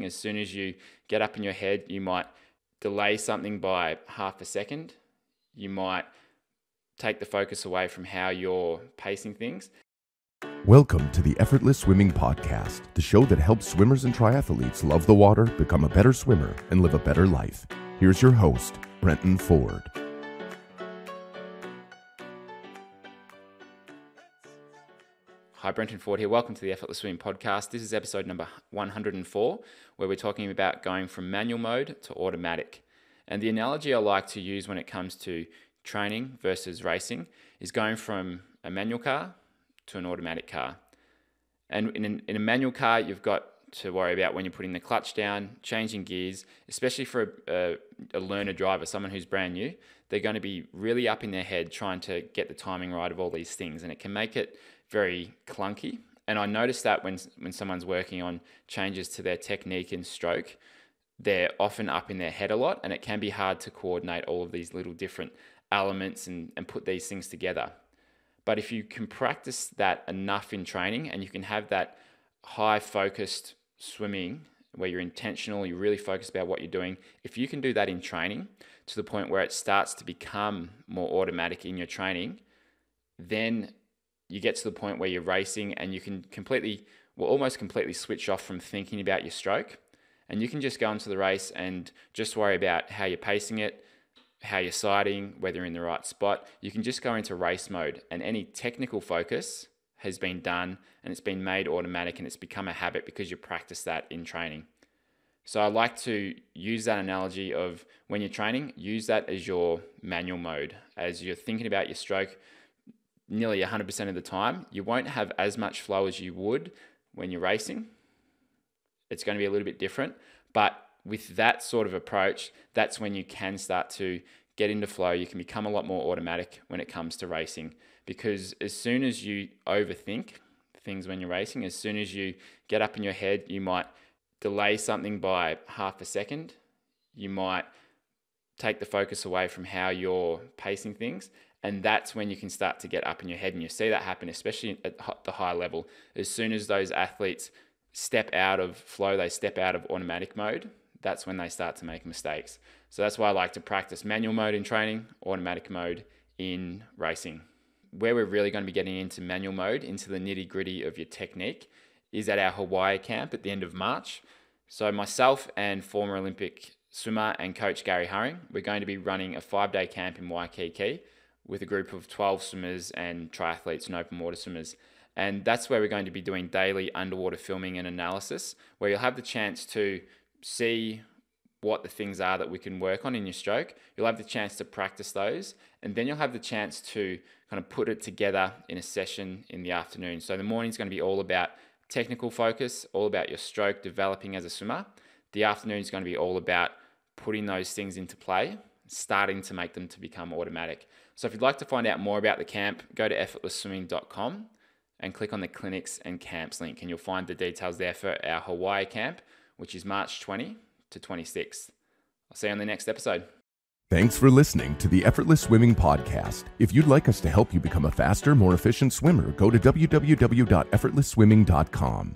As soon as you get up in your head, you might delay something by half a second. You might take the focus away from how you're pacing things. Welcome to the Effortless Swimming Podcast, the show that helps swimmers and triathletes love the water, become a better swimmer, and live a better life. Here's your host, Brenton Ford. Hi, Brenton Ford here. Welcome to the Effortless Swimming Podcast. This is episode number 104, where we're talking about going from manual mode to automatic. And the analogy I like to use when it comes to training versus racing is going from a manual car to an automatic car. And in a manual car, you've got to worry about when you're putting the clutch down, changing gears, especially for a learner driver, someone who's brand new. They're going to be really up in their head trying to get the timing right of all these things, and it can make it very clunky. And I noticed that when someone's working on changes to their technique and stroke, they're often up in their head a lot, and it can be hard to coordinate all of these little different elements and put these things together. But if you can practice that enough in training, and you can have that high focused swimming where you're intentional, you're really focused about what you're doing, if you can do that in training to the point where it starts to become more automatic in your training, then you get to the point where you're racing and you can almost completely switch off from thinking about your stroke, and you can just go into the race and just worry about how you're pacing it, how you're sighting, whether you're in the right spot. You can just go into race mode, and any technical focus has been done and it's been made automatic, and it's become a habit because you practice that in training. So I like to use that analogy of when you're training, use that as your manual mode. As you're thinking about your stroke, nearly 100% of the time, you won't have as much flow as you would when you're racing. It's going to be a little bit different, but with that sort of approach, that's when you can start to get into flow. You can become a lot more automatic when it comes to racing, because as soon as you overthink things when you're racing, as soon as you get up in your head, you might delay something by half a second. You might take the focus away from how you're pacing things. And that's when you can start to get up in your head. And you see that happen, especially at the high level. As soon as those athletes step out of flow, they step out of automatic mode, that's when they start to make mistakes. So that's why I like to practice manual mode in training, automatic mode in racing. Where we're really going to be getting into manual mode, into the nitty gritty of your technique, is at our Hawaii camp at the end of March. So myself and former Olympic swimmer and coach Gary Hurring, we're going to be running a 5-day camp in Waikiki with a group of 12 swimmers and triathletes and open water swimmers. And that's where we're going to be doing daily underwater filming and analysis, where you'll have the chance to see what the things are that we can work on in your stroke. You'll have the chance to practice those, and then you'll have the chance to kind of put it together in a session in the afternoon. So the morning's going to be all about technical focus, all about your stroke developing as a swimmer. The afternoon is going to be all about putting those things into play, starting to make them to become automatic. So if you'd like to find out more about the camp, go to effortlessswimming.com and click on the clinics and camps link, and you'll find the details there for our Hawaii camp, which is March 20 to 26th. I'll see you on the next episode. Thanks for listening to the Effortless Swimming Podcast. If you'd like us to help you become a faster, more efficient swimmer, go to www.effortlessswimming.com.